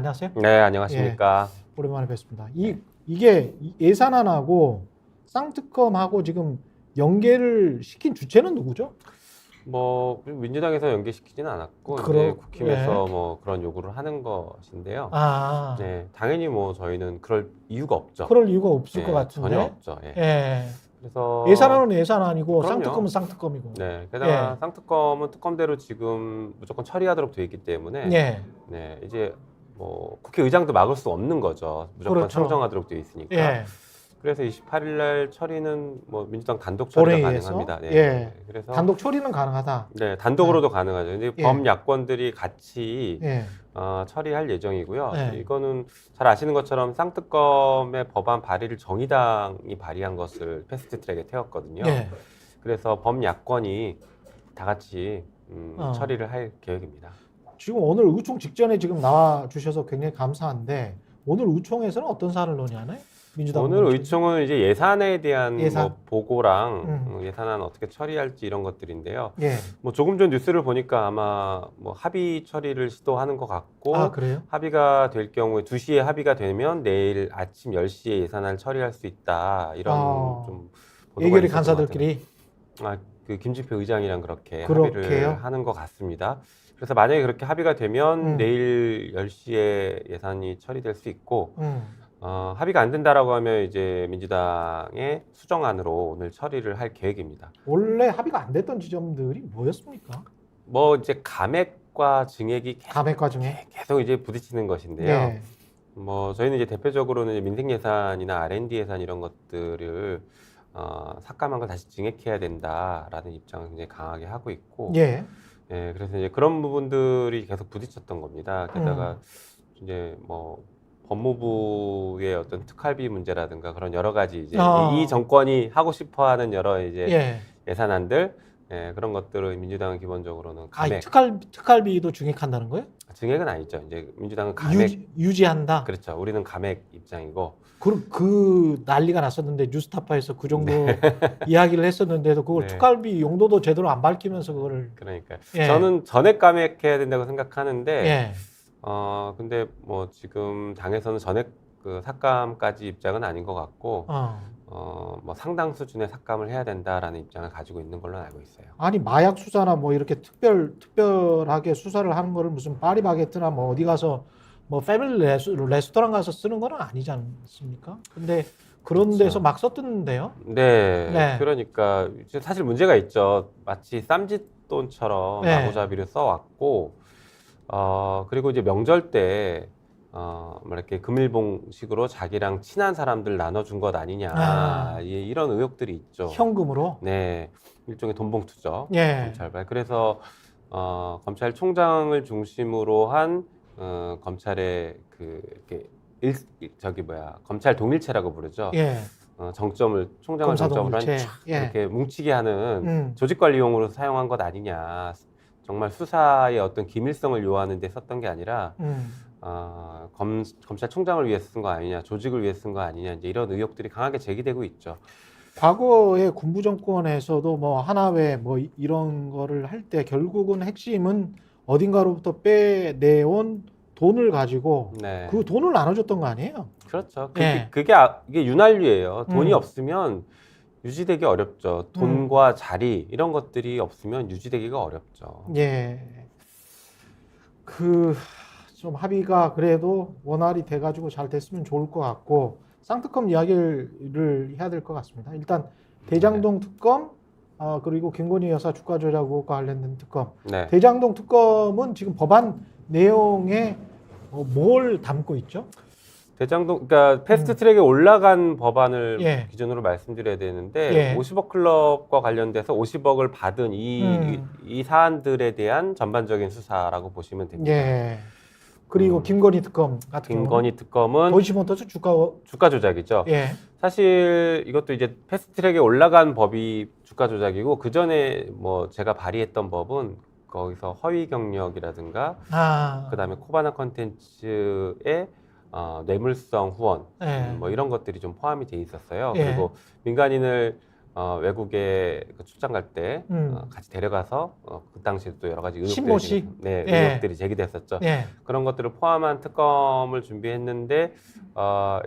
안녕하세요. 네, 안녕하십니까. 오랜만에 뵙습니다. 이게 예산안하고 쌍특검하고 지금 연계를 시킨 주체는 누구죠? 뭐 민주당에서 연계시키지는 않았고 이제 그러- 국힘에서 뭐 그런 요구를 하는 것인데요. 아, 네, 당연히 뭐 저희는 그럴 이유가 없죠. 그럴 이유가 없을 것 네, 같은데. 전혀 없죠. 예. 예. 그래서 예산안은 예산안이고 그럼요. 쌍특검은 쌍특검이고. 네, 게다가 예. 쌍특검은 특검대로 지금 무조건 처리하도록 돼 있기 때문에 예. 네, 이제 뭐 국회의장도 막을 수 없는 거죠. 무조건 그렇죠. 상정하도록 돼 있으니까. 예. 그래서 28일 날 처리는 뭐 민주당 단독 처리가 본회의에서? 가능합니다. 네. 예. 그래서 단독 처리는 가능하다. 네, 단독으로도 가능하죠. 근데 예. 범야권들이 같이 예. 처리할 예정이고요. 네. 이거는 잘 아시는 것처럼 쌍특검의 법안 발의를 정의당이 발의한 것을 패스트트랙에 태웠거든요. 예. 그래서 범야권이 다 같이 처리를 할 계획입니다. 지금 오늘 의총 직전에 지금 나와 주셔서 굉장히 감사한데 오늘 의총에서는 어떤 사안을 논의하나요? 민주당 오늘 의원께서? 의총은 이제 예산에 대한 예산. 뭐 보고랑 예산안 어떻게 처리할지 이런 것들인데요. 예. 뭐 조금 전 뉴스를 보니까 아마 뭐 합의 처리를 시도하는 것 같고 아, 그래요? 합의가 될 경우에 2시에 합의가 되면 내일 아침 10시에 예산안을 처리할 수 있다. 이런 좀 보도가 예결위 있었던 것 간사들끼리 같아요. 그 김진표 의장이랑 그렇게 그렇게요? 합의를 하는 것 같습니다. 그래서 만약에 그렇게 합의가 되면 내일 10시에 예산이 처리될 수 있고 합의가 안 된다라고 하면 이제 민주당의 수정안으로 오늘 처리를 할 계획입니다. 원래 합의가 안 됐던 지점들이 뭐였습니까? 뭐 이제 감액과 증액이 감액과 중에. 계속 이제 부딪히는 것인데요. 네. 뭐 저희는 이제 대표적으로는 이제 민생 예산이나 R&D 예산 이런 것들을 삭감한 걸 다시 증액해야 된다라는 입장을 굉장히 강하게 하고 있고, 예. 예, 그래서 이제 그런 부분들이 계속 부딪혔던 겁니다. 게다가 이제 뭐 법무부의 어떤 특활비 문제라든가 그런 여러 가지 이제 이 정권이 하고 싶어하는 여러 이제 예. 예산안들, 예, 그런 것들을 민주당은 기본적으로는 감액, 특활비도 증액한다는 거예요? 증액은 아니죠. 이제 민주당은 감액, 유지한다. 그렇죠. 우리는 감액 입장이고. 그 난리가 났었는데 뉴스타파에서 그 정도 이야기를 했었는데도 그걸 네. 특활비 용도도 제대로 안 밝히면서 그거를 그러니까 예. 저는 전액 감액해야 된다고 생각하는데 예. 근데 뭐 지금 당에서는 전액 그 삭감까지 입장은 아닌 것 같고 뭐 상당 수준의 삭감을 해야 된다라는 입장을 가지고 있는 걸로 알고 있어요. 아니 마약 수사나 뭐 이렇게 특별하게 수사를 하는 거를 무슨 파리바게뜨나 뭐 어디 가서 뭐 패밀리 레스토랑 가서 쓰는 건 아니지 않습니까? 근데 그런 그렇죠. 데서 막 썼던데요? 네, 네. 그러니까 이제 사실 문제가 있죠. 마치 쌈짓돈처럼 네. 마구잡이를 써왔고 그리고 이제 명절 때 뭐 이렇게 금일봉식으로 자기랑 친한 사람들 나눠준 것 아니냐 이런 의혹들이 있죠. 현금으로? 네, 일종의 돈봉투죠. 예. 검찰발. 그래서 검찰총장을 중심으로 한 검찰의 그 이렇게 검찰 동일체라고 부르죠. 예. 정점을 총장을 검사 정점으로 한 동일체. 예. 이렇게 뭉치게 하는 음. 조직관리용으로 사용한 것 아니냐. 정말 수사의 어떤 기밀성을 요하는 데 썼던 게 아니라 검찰총장을 위해서 쓴 거 아니냐, 조직을 위해서 쓴 거 아니냐, 이제 이런 의혹들이 강하게 제기되고 있죠. 과거에 군부 정권에서도 뭐 하나회 뭐 이런 거를 할 때 결국은 핵심은 어딘가로부터 빼내온 돈을 가지고 네. 그 돈을 나눠줬던 거 아니에요? 그렇죠. 예. 이게 윤활유예요. 돈이 없으면 유지되기 어렵죠. 돈과 자리 이런 것들이 없으면 유지되기가 어렵죠. 예. 좀 합의가 그래도 원활히 돼가지고 잘 됐으면 좋을 것 같고 쌍특검 이야기를 해야 될 것 같습니다. 일단 대장동 특검 그리고 김건희 여사 주가 조작 의혹과 관련된 특검. 네. 대장동 특검은 지금 법안 내용에 뭘 담고 있죠? 그러니까 패스트트랙에 올라간 법안을 예. 기준으로 말씀드려야 되는데 50억 클럽과 관련돼서 50억을 받은 이 사안들에 대한 전반적인 수사라고 보시면 됩니다. 예. 그리고 김건희 특검 같은 김건희 특검은 도이치모터스 주가 조작이죠. 예. 사실 이것도 이제 패스트트랙에 올라간 법이 주가 조작이고 그 전에 뭐 제가 발의했던 법은 거기서 허위 경력이라든가 그다음에 코바나 컨텐츠의 뇌물성 후원 뭐 이런 것들이 좀 포함이 돼 있었어요. 예. 그리고 민간인을 외국에 그 출장 갈 때 같이 데려가서 그 당시에 또 여러 가지 의혹들이 신모식? 네, 예. 의혹들이 제기됐었죠. 예. 그런 것들을 포함한 특검을 준비했는데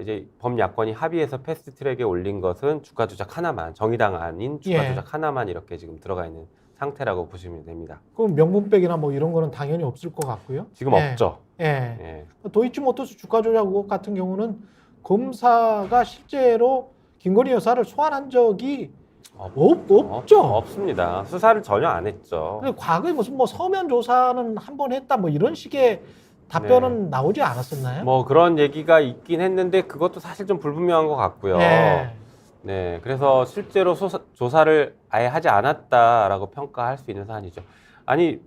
이제 범야권이 합의해서 패스트트랙에 올린 것은 주가 조작 하나만, 정의당 아닌 주가 예. 조작 하나만 이렇게 지금 들어가 있는 상태라고 보시면 됩니다. 그럼 명분백이나 뭐 이런 거는 당연히 없을 것 같고요. 지금 예. 없죠. 예. 예. 도이치모터스 주가 조작 의혹 같은 경우는 검사가 실제로 김건희 여사를 소환한 적이 없죠. 없습니다. 수사를 전혀 안 했죠. 근데 과거에 무슨 뭐 서면 조사는 한 번 했다 뭐 이런 식의 답변은 나오지 않았었나요? 뭐 그런 얘기가 있긴 했는데 그것도 사실 좀 불분명한 것 같고요. 네. 네, 그래서 실제로 조사를 아예 하지 않았다라고 평가할 수 있는 사안이죠. 아니,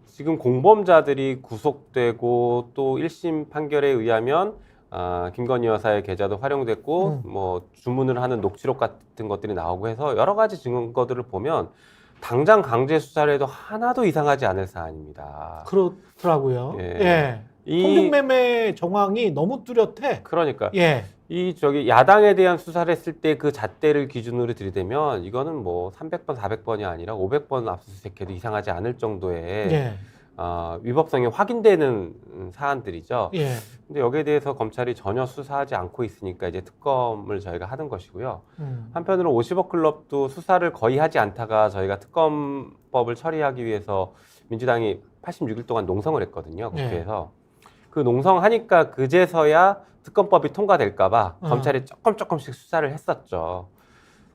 지금 공범자들이 구속되고 또 1심 판결에 의하면 김건희 여사의 계좌도 활용됐고 뭐 주문을 하는 녹취록 같은 것들이 나오고 해서 여러 가지 증거들을 보면 당장 강제 수사를 해도 하나도 이상하지 않을 사안입니다. 그렇더라고요. 예. 예. 통정매매 정황이 너무 뚜렷해. 그러니까 예. 야당에 대한 수사를 했을 때 그 잣대를 기준으로 들이대면 이거는 뭐 300번, 400번이 아니라 500번 압수수색해도 이상하지 않을 정도의 예. 위법성이 확인되는 사안들이죠. 예. 근데 여기에 대해서 검찰이 전혀 수사하지 않고 있으니까 이제 특검을 저희가 하는 것이고요. 한편으로 50억 클럽도 수사를 거의 하지 않다가 저희가 특검법을 처리하기 위해서 민주당이 86일 동안 농성을 했거든요. 국회에서. 그 농성하니까 그제서야 특검법이 통과될까봐 검찰이 조금씩 수사를 했었죠.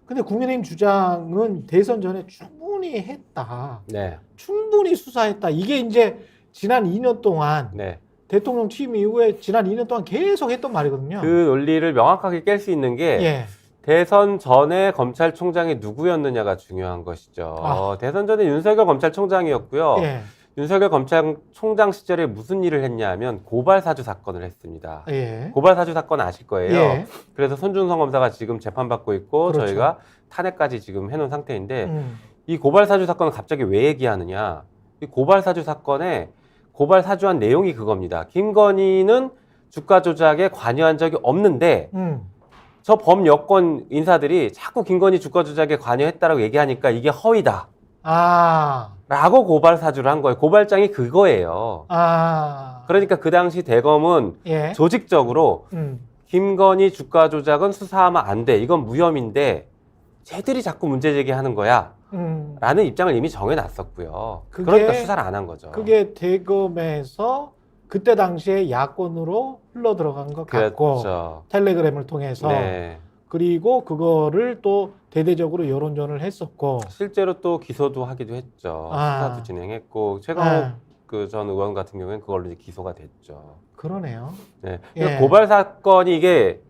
근데 국민의힘 주장은 대선 전에 충분히 했다. 네. 충분히 수사했다. 이게 이제 지난 2년 동안 네. 대통령 취임 이후에 지난 2년 동안 계속 했던 말이거든요. 그 논리를 명확하게 깰 수 있는 게 예. 대선 전에 검찰총장이 누구였느냐가 중요한 것이죠. 대선 전에 윤석열 검찰총장이었고요. 예. 윤석열 검찰총장 시절에 무슨 일을 했냐면 고발사주 사건을 했습니다. 예. 고발사주 사건 아실 거예요. 예. 그래서 손준성 검사가 지금 재판받고 있고 그렇죠. 저희가 탄핵까지 지금 해놓은 상태인데 이 고발사주 사건을 갑자기 왜 얘기하느냐. 이 고발사주 사건에 고발사주한 내용이 그겁니다. 김건희는 주가 조작에 관여한 적이 없는데 저 범여권 인사들이 자꾸 김건희 주가 조작에 관여했다라고 얘기하니까 이게 허위다. 라고 고발사주를 한 거예요. 고발장이 그거예요. 그러니까 그 당시 대검은 예. 조직적으로 김건희 주가 조작은 수사하면 안 돼. 이건 무혐의인데 쟤들이 자꾸 문제 제기하는 거야. 라는 입장을 이미 정해놨었고요. 그러니까 수사를 안 한 거죠. 그게 대검에서 그때 당시에 야권으로 흘러 들어간 것 같고 그렇죠. 텔레그램을 통해서 네. 그리고 그거를 또 대대적으로 여론전을 했었고 실제로 또 기소도 하기도 했죠. 수사도 진행했고 최강욱 그 전 의원 같은 경우에는 그걸로 이제 기소가 됐죠. 그러네요. 네. 예. 고발 사건이 이게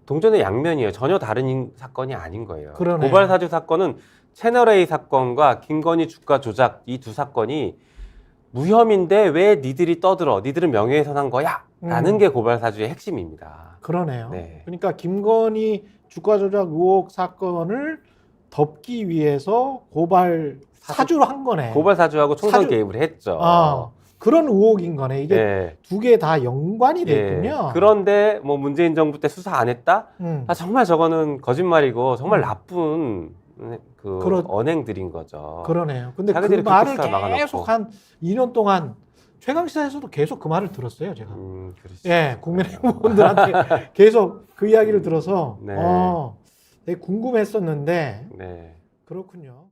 동전의 양면이에요. 전혀 다른 사건이 아닌 거예요. 그러네요. 고발 사주 사건은 채널A 사건과 김건희 주가 조작 이 두 사건이 무혐의인데 왜 니들이 떠들어? 니들은 명예훼손한 거야? 라는 게 고발 사주의 핵심입니다. 그러네요. 네. 그러니까 김건희 주가 조작 의혹 사건을 덮기 위해서 고발 사주로 한 거네. 고발 사주하고 총선 개입을 했죠. 그런 의혹인 거네. 이게 네. 두 개 다 연관이 됐군요. 네. 그런데 뭐 문재인 정부 때 수사 안 했다? 정말 저거는 거짓말이고 정말 나쁜 언행들인 거죠. 그러네요. 근데 그 자기들이 말을 수사 막아놓고. 계속 한 2년 동안 최강시사에서도 계속 그 말을 들었어요, 제가. 예, 국민의힘 의원들한테 계속 그 이야기를 들어서 네. 되게 궁금했었는데 네. 그렇군요.